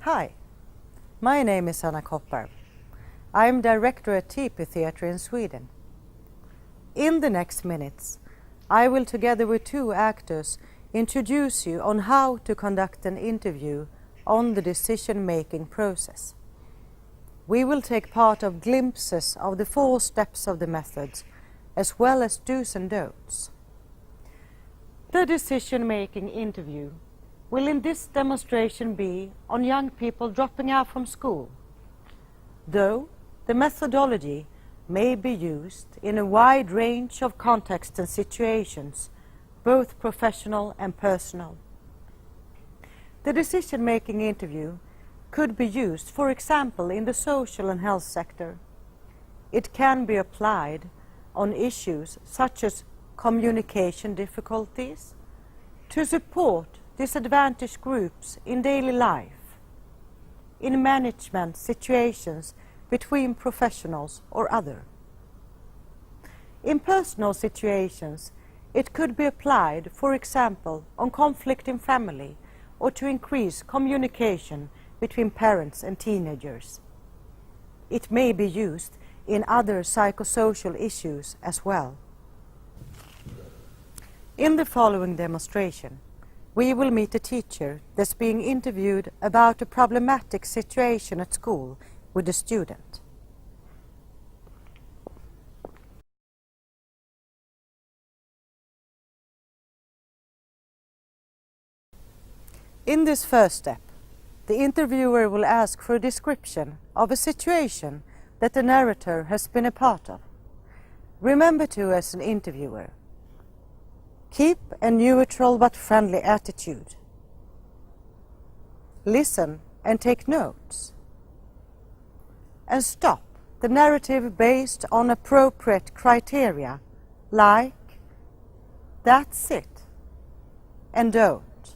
Hi, my name is Anna Koppar. I am director at TP Theatre in Sweden. In the next minutes, I will together with two actors introduce you on how to conduct an interview on the decision-making process. We will take part of glimpses of the 4 steps of the method, as well as do's and don'ts. The decision-making interview will in this demonstration be on young people dropping out from school, though the methodology may be used in a wide range of contexts and situations, both professional and personal. The decision-making interview could be used, for example, in the social and health sector. It can be applied on issues such as communication difficulties, to support disadvantaged groups in daily life, in management situations between professionals or other. In personal situations, it could be applied, for example, on conflict in family or to increase communication between parents and teenagers. It may be used in other psychosocial issues as well. In the following demonstration, we will meet a teacher that's being interviewed about a problematic situation at school with a student. In this first step, the interviewer will ask for a description of a situation that the narrator has been a part of. Remember to, as an interviewer, keep a neutral but friendly attitude. Listen and take notes. And stop the narrative based on appropriate criteria like "that's it" and "don't."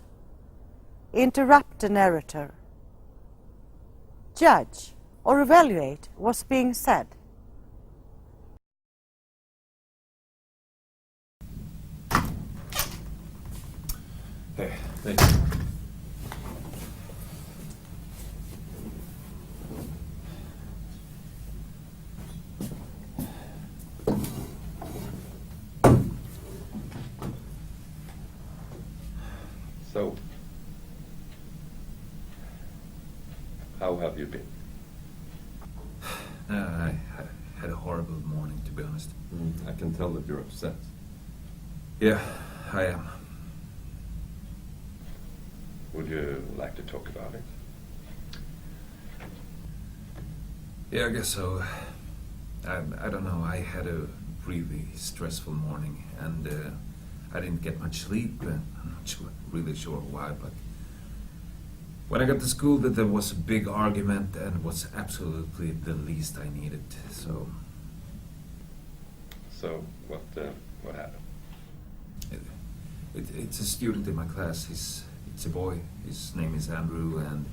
Interrupt the narrator. Judge or evaluate what's being said. Hey, thank you. So, how have you been? I had a horrible morning, to be honest. I can tell that you're upset. Yeah, I am. Would you like to talk about it? Yeah, I guess so. I don't know, I had a really stressful morning, and I didn't get much sleep, and I'm not really sure why, but when I got to school, there was a big argument, and it was absolutely the least I needed, so... So, what happened? It's a student in my class. It's a boy. His name is Andrew, and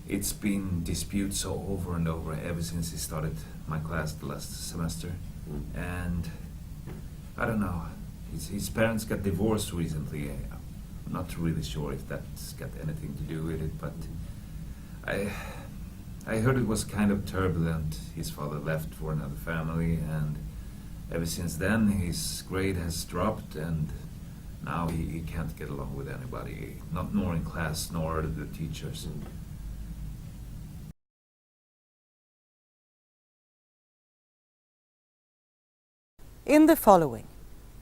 it's been disputes over and over ever since he started my class the last semester. And I don't know. His parents got divorced recently. I'm not really sure if that's got anything to do with it, but I heard it was kind of turbulent. His father left for another family, and ever since then his grade has dropped, and now he can't get along with anybody, not nor in class nor the teachers. In the following,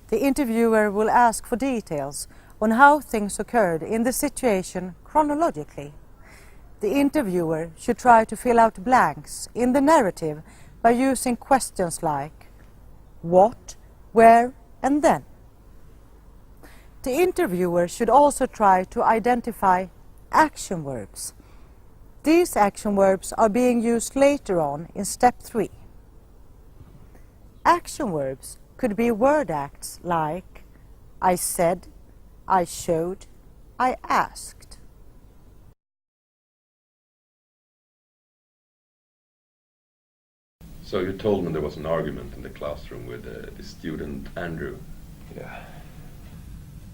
the interviewer will ask for details on how things occurred in the situation chronologically. The interviewer should try to fill out blanks in the narrative by using questions like what, where, and then. The interviewer should also try to identify action verbs. These action verbs are being used later on in step 3. Action verbs could be word acts like I said, I showed, I asked. So you told me there was an argument in the classroom with the student Andrew. Yeah.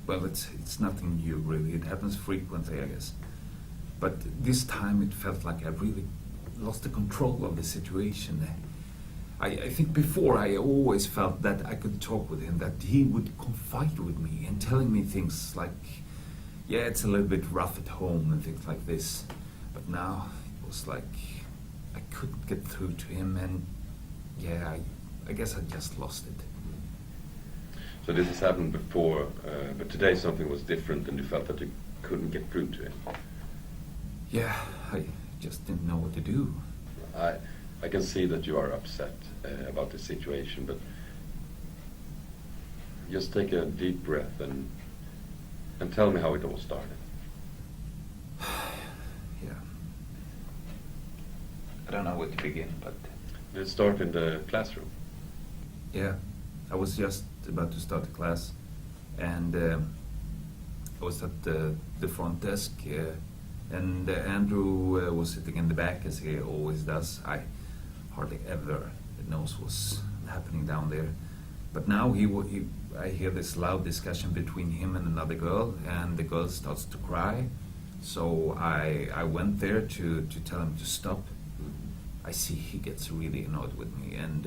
Well, it's nothing new, really. It happens frequently, I guess. But this time it felt like I really lost the control of the situation. I think before I always felt that I could talk with him, that he would confide with me and telling me things like, yeah, it's a little bit rough at home and things like this. But now it was like I couldn't get through to him, and yeah, I guess I just lost it. So this has happened before, but today something was different and you felt that you couldn't get through to him. Yeah, I just didn't know what to do. I can see that you are upset about the situation, but just take a deep breath and tell me how it all started. Yeah. I don't know where to begin, but... Did it start in the classroom? Yeah, I was just about to start the class, and I was at the front desk, and Andrew was sitting in the back, as he always does. I hardly ever knows what's happening down there. But now I hear this loud discussion between him and another girl, and the girl starts to cry. So I went there to tell him to stop. I see he gets really annoyed with me, and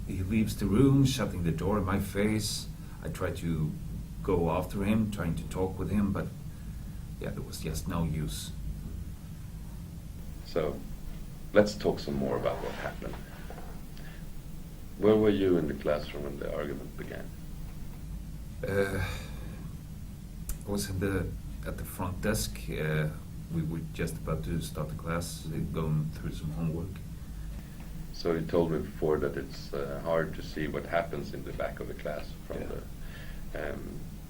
he leaves the room, shutting the door in my face. I try to go after him, trying to talk with him, but yeah, there was just no use. So, let's talk some more about what happened. Where were you in the classroom when the argument began? I was at the front desk. We were just about to start the class, going through some homework. So you told me before that it's hard to see what happens in the back of the class from the.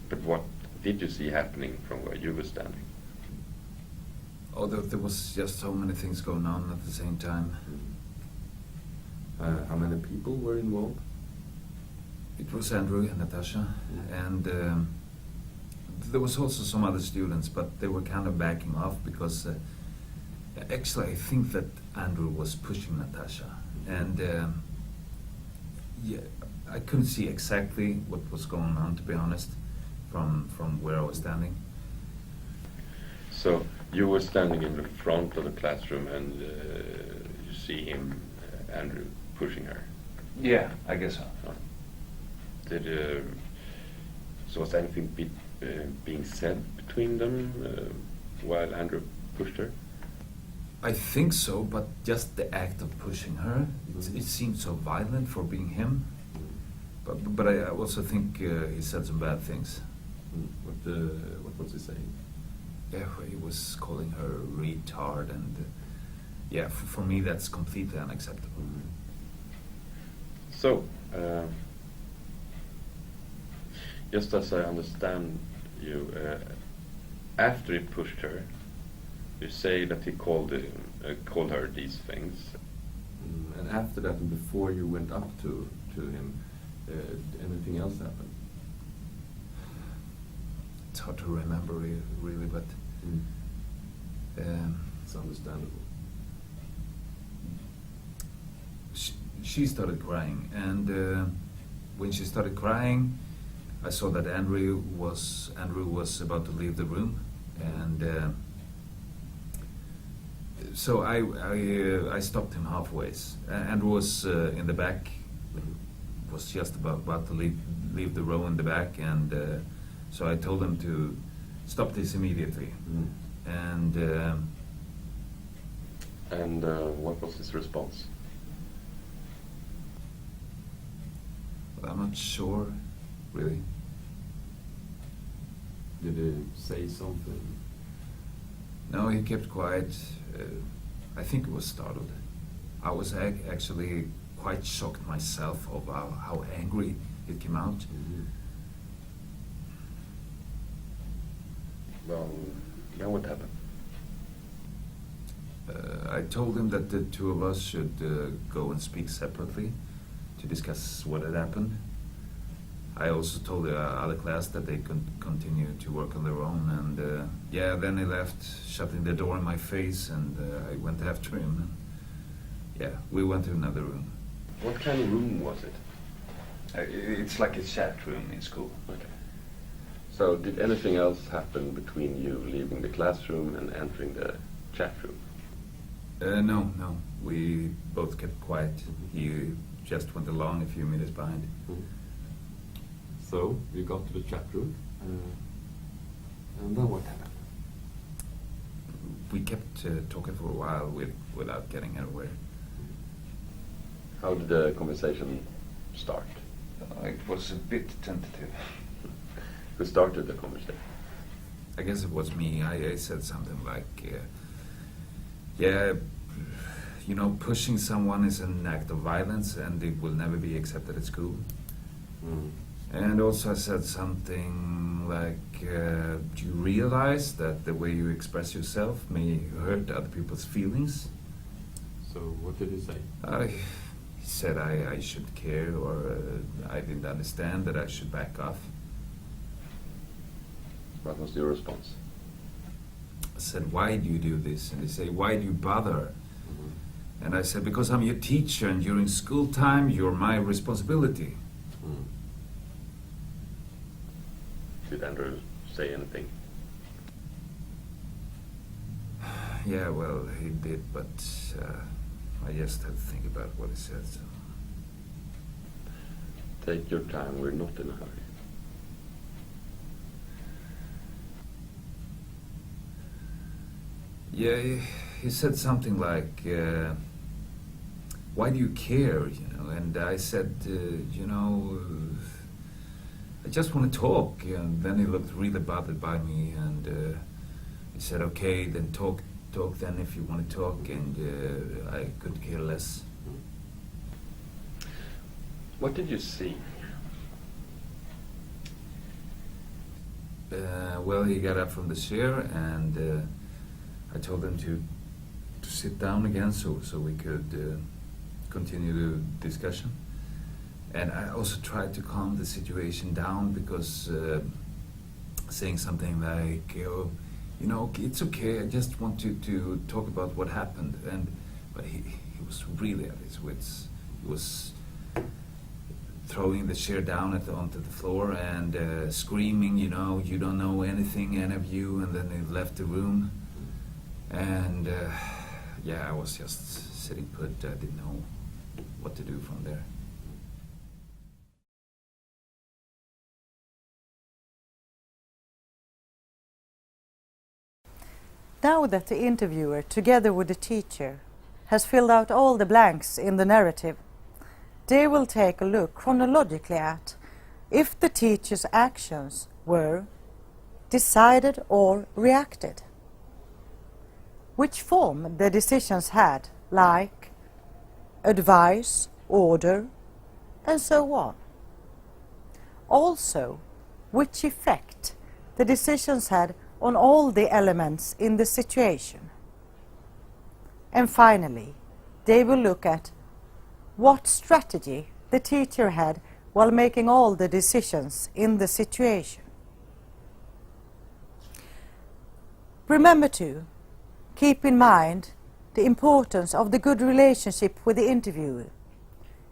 But what did you see happening from where you were standing? Oh, there was just so many things going on at the same time. How many people were involved? It was Andrew and Natasha, and there was also some other students, but they were kind of backing off because actually I think that Andrew was pushing Natasha, and yeah, I couldn't see exactly what was going on, to be honest, from where I was standing. So you were standing in the front of the classroom and you see him, Andrew, pushing her. Yeah, I guess so. So was anything being said between them while Andrew pushed her? I think so, but just the act of pushing her, it seemed so violent for being him. But I also think he said some bad things. What was he saying? Yeah, he was calling her retard, and yeah, for me that's completely unacceptable. So, just as I understand you, after he pushed her, you say that he called her these things. And after that, and before you went up to him, anything else happened? It's hard to remember really, but It's understandable. she started crying, and when she started crying, I saw that Andrew was about to leave the room, and so I stopped him halfway. Andrew was in the back, was just about to leave the row in the back, and so I told him to stop this immediately. And what was his response? I'm not sure, really. Did he say something? No, he kept quiet. I think he was startled. I was actually quite shocked myself of how angry it came out. Well, then what happened? I told him that the two of us should go and speak separately to discuss what had happened. I also told the other class that they could continue to work on their own, and yeah, then he left, shutting the door in my face, and I went after him. And, yeah, we went to another room. What kind of room was it? It's like a chat room in school. Okay. So did anything else happen between you leaving the classroom and entering the chat room? No. We both kept quiet. He just went along a few minutes behind. So you got to the chat room, and then what happened? We kept talking for a while without getting anywhere. How did the conversation start? It was a bit tentative. Who started the conversation? I guess it was me. I said something like, yeah, you know, pushing someone is an act of violence and it will never be accepted at school. And also I said something like, do you realize that the way you express yourself may hurt other people's feelings? So what did he say? He said I should care, or I didn't understand that I should back off. What was your response? I said, why do you do this? And they say, why do you bother? And I said, because I'm your teacher and during school time you're my responsibility. Did Andrew say anything? Yeah, well, he did, but I just had to think about what he said. So. Take your time, we're not in a hurry. Yeah, he said something like, why do you care, you know? And I said, you know, I just want to talk. And then he looked really bothered by me, and he said, okay, then talk then if you want to talk, and I could care less. What did you see? Well, he got up from the chair, and I told him to sit down again so we could continue the discussion. And I also tried to calm the situation down, because saying something like, oh, you know, it's okay, I just want to talk about what happened. But he was really at his wits. He was throwing the chair down onto the floor and screaming, you know, you don't know anything, any of you, and then he left the room. And yeah, I was just sitting put. I didn't know what to do from there. Now that the interviewer, together with the teacher, has filled out all the blanks in the narrative, they will take a look chronologically at if the teacher's actions were decided or reacted, which form the decisions had, like advice, order, and so on. Also, which effect the decisions had on all the elements in the situation. And finally, they will look at what strategy the teacher had while making all the decisions in the situation. Remember to keep in mind the importance of the good relationship with the interviewer,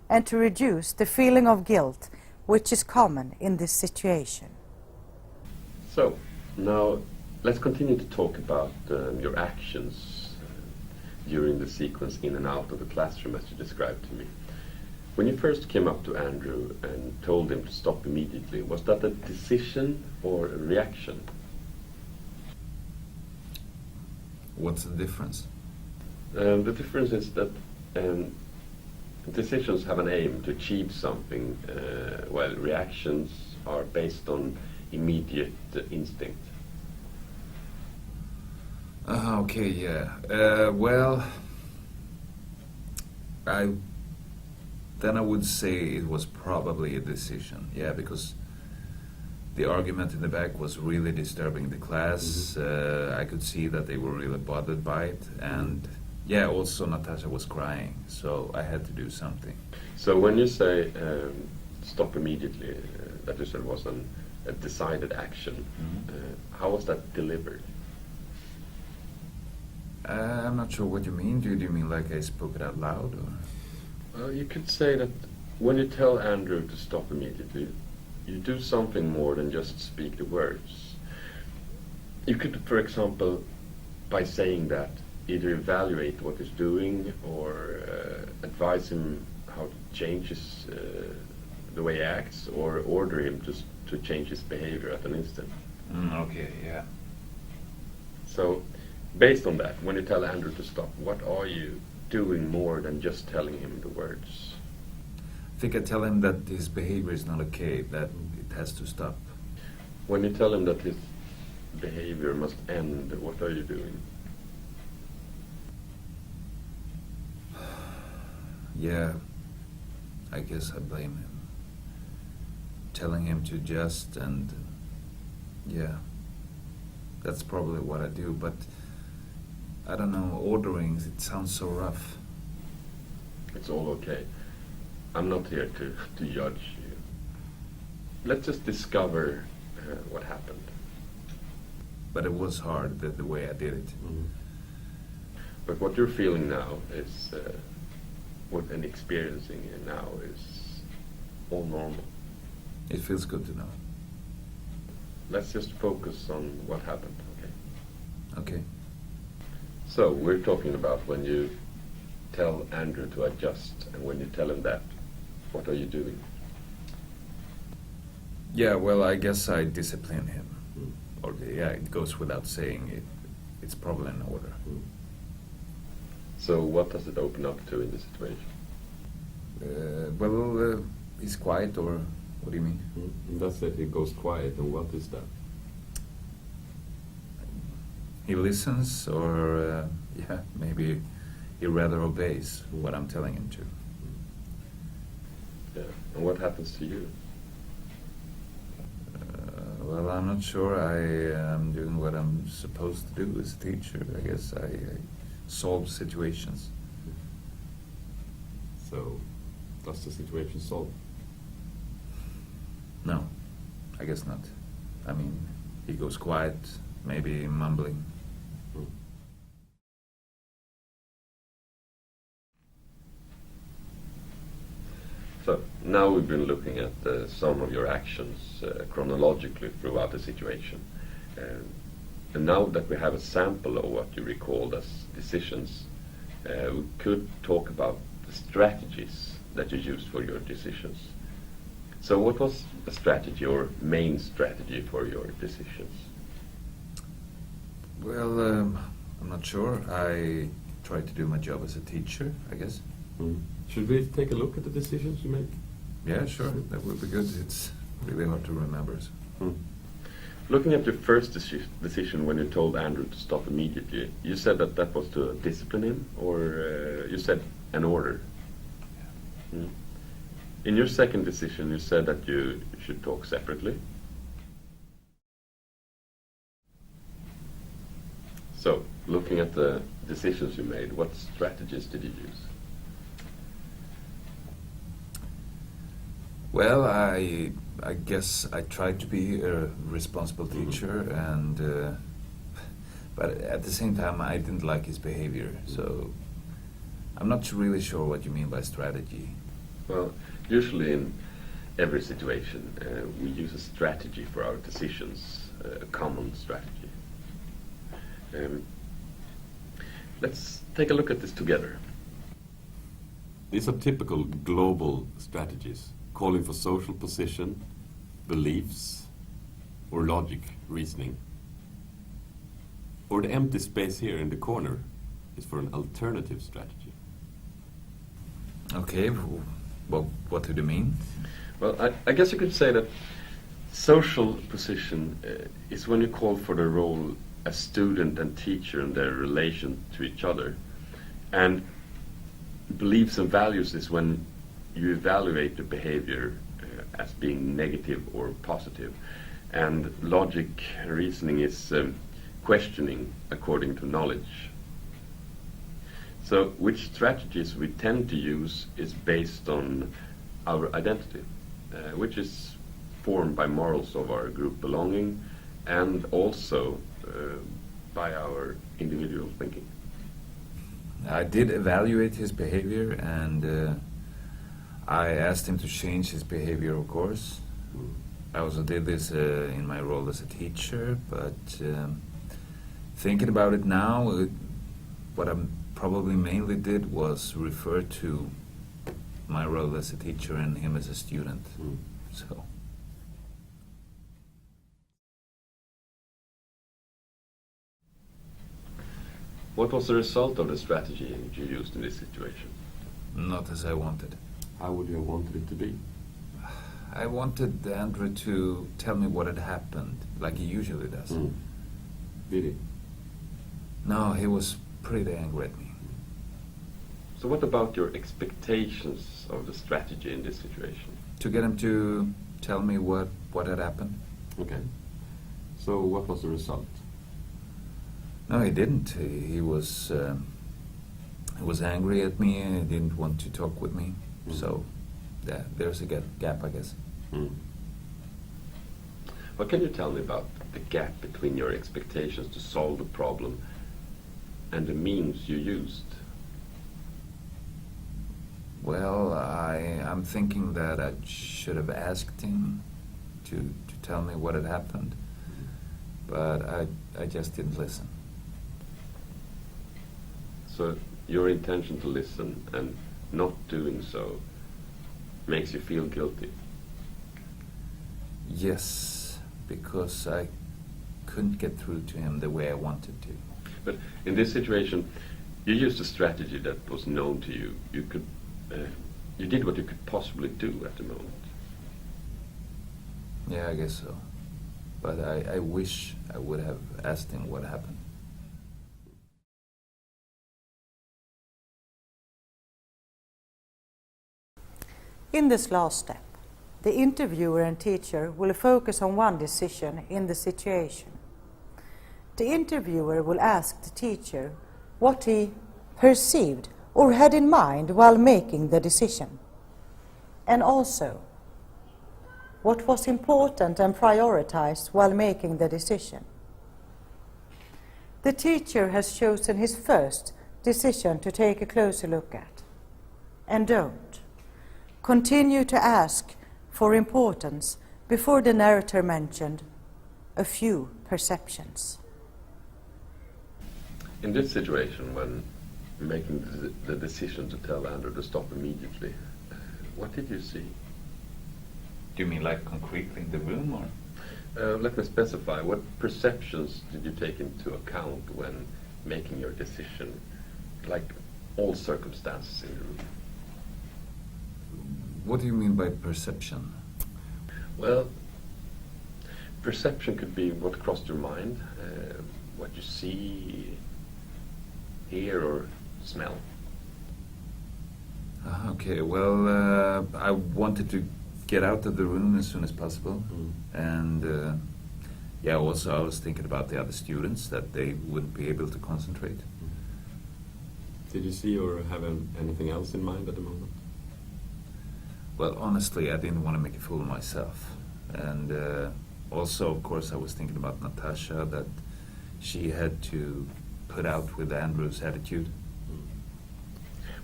and to reduce the feeling of guilt which is common in this situation. So, now let's continue to talk about your actions during the sequence in and out of the classroom as you described to me. When you first came up to Andrew and told him to stop immediately, was that a decision or a reaction? What's the difference? The difference is that decisions have an aim to achieve something, while reactions are based on immediate instinct. Okay, yeah. Well, I would say it was probably a decision, yeah, because the argument in the back was really disturbing the class. I could see that they were really bothered by it, and yeah, also Natasha was crying, so I had to do something. So when you say stop immediately, that you said was a decided action, how was that delivered? I'm not sure what you mean. Do you mean like I spoke it out loud, or? You could say that when you tell Andrew to stop immediately, you do something more than just speak the words. You could, for example, by saying that, either evaluate what he's doing or advise him how to change the way he acts, or order him to change his behavior at an instant. Okay, yeah. So, based on that, when you tell Andrew to stop, what are you doing more than just telling him the words? I think I tell him that his behavior is not okay, that it has to stop. When you tell him that his behavior must end, what are you doing? Yeah, I guess I blame him. Telling him to adjust, and yeah, that's probably what I do, but I don't know, ordering, it sounds so rough. It's all okay. I'm not here to judge you. Let's just discover what happened. But it was hard, the way I did it. But what you're feeling now is, and experiencing now is all normal. It feels good to know. Let's just focus on what happened, okay? Okay. So, we're talking about when you tell Andrew to adjust, and when you tell him that, what are you doing? Yeah, well, I guess I discipline him. Or, yeah, it goes without saying. It's probably in order. So, what does it open up to in this situation? Well, he's quiet, or what do you mean? That's it, it goes quiet, and what is that? He listens, or yeah, maybe he rather obeys what I'm telling him to. Yeah. And what happens to you? Well, I'm not sure I am doing what I'm supposed to do as a teacher. I guess I solve situations. So, does the situation solve? No, I guess not. I mean, he goes quiet, maybe mumbling. So now we've been looking at some of your actions chronologically throughout the situation. And now that we have a sample of what you recalled as decisions, we could talk about the strategies that you used for your decisions. So what was a strategy or main strategy for your decisions? Well, I'm not sure. I tried to do my job as a teacher, I guess. Should we take a look at the decisions you made? Yeah, sure. That would be good. It's really hard to remember. So. Looking at your first decision when you told Andrew to stop immediately, you said that that was to discipline him, or you said an order. In your second decision, you said that you should talk separately. So, looking at the decisions you made, what strategies did you use? Well, I guess I tried to be a responsible teacher, and but at the same time I didn't like his behavior. So I'm not really sure what you mean by strategy. Well, usually in every situation we use a strategy for our decisions, a common strategy. Let's take a look at this together. These are typical global strategies, calling for social position, beliefs, or logic, reasoning. Or the empty space here in the corner is for an alternative strategy. Okay, well, what do you mean? Well, I guess you could say that social position is when you call for the role as student and teacher and their relation to each other. And beliefs and values is when you evaluate the behavior as being negative or positive. And logic reasoning is questioning according to knowledge. So which strategies we tend to use is based on our identity, which is formed by morals of our group belonging and also by our individual thinking. I did evaluate his behavior, and I asked him to change his behavior, of course. I also did this in my role as a teacher, but thinking about it now, what I probably mainly did was refer to my role as a teacher and him as a student. So. What was the result of the strategy you used in this situation? Not as I wanted. How would you have wanted it to be? I wanted Andrew to tell me what had happened, like he usually does. Did he? No, he was pretty angry at me. So what about your expectations of the strategy in this situation? To get him to tell me what had happened. Okay. So what was the result? No, he didn't. He was angry at me and he didn't want to talk with me. So there's a gap, I guess. What can you tell me about the gap between your expectations to solve the problem and the means you used? Well, I'm thinking that I should have asked him to tell me what had happened, but I just didn't listen. So your intention to listen and not doing so makes you feel guilty? Yes, because I couldn't get through to him the way I wanted to. But in this situation, you used a strategy that was known to you. You did what you could possibly do at the moment. Yeah, I guess so. But I wish I would have asked him what happened. In this last step, the interviewer and teacher will focus on one decision in the situation. The interviewer will ask the teacher what he perceived or had in mind while making the decision, and also what was important and prioritized while making the decision. The teacher has chosen his first decision to take a closer look at. And don't continue to ask for importance before the narrator mentioned a few perceptions. In this situation, when making the decision to tell Andrew to stop immediately, what did you see? Do you mean like concretely in the room, or? Let me specify. What perceptions did you take into account when making your decision, like all circumstances in the room? What do you mean by perception? Well, perception could be what crossed your mind, what you see, hear, or smell. Okay, well, I wanted to get out of the room as soon as possible. And yeah, also I was thinking about the other students, that they wouldn't be able to concentrate. Did you see or have anything else in mind at the moment? Well, honestly, I didn't want to make a fool of myself. And also, of course, I was thinking about Natasha, that she had to put out with Andrew's attitude.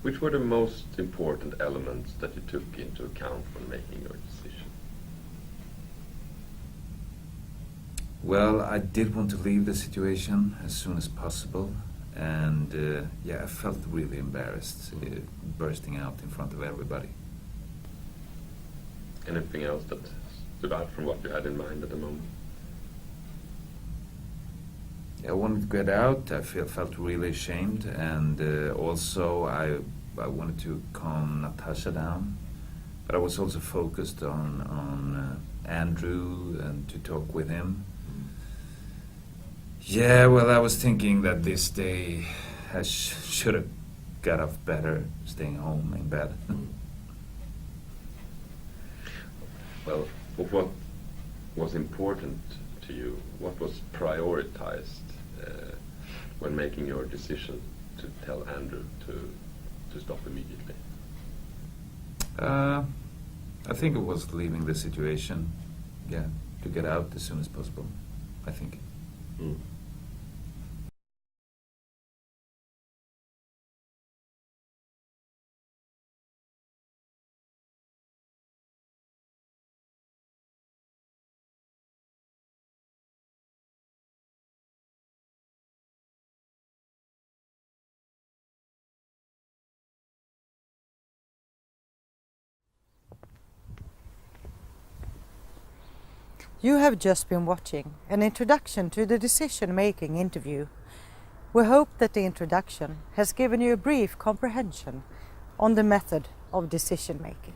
Which were the most important elements that you took into account when making your decision? Well, I did want to leave the situation as soon as possible. And yeah, I felt really embarrassed bursting out in front of everybody. Anything else that stood out from what you had in mind at the moment? I wanted to get out. I felt really ashamed, and also I wanted to calm Natasha down, but I was also focused on Andrew and to talk with him. Yeah, well, I was thinking that this day I should have got off better, staying home in bed. Well, what was important to you? What was prioritized when making your decision to tell Andrew to stop immediately? I think it was leaving the situation. Yeah, to get out as soon as possible, I think. You have just been watching an introduction to the decision-making interview. We hope that the introduction has given you a brief comprehension on the method of decision-making.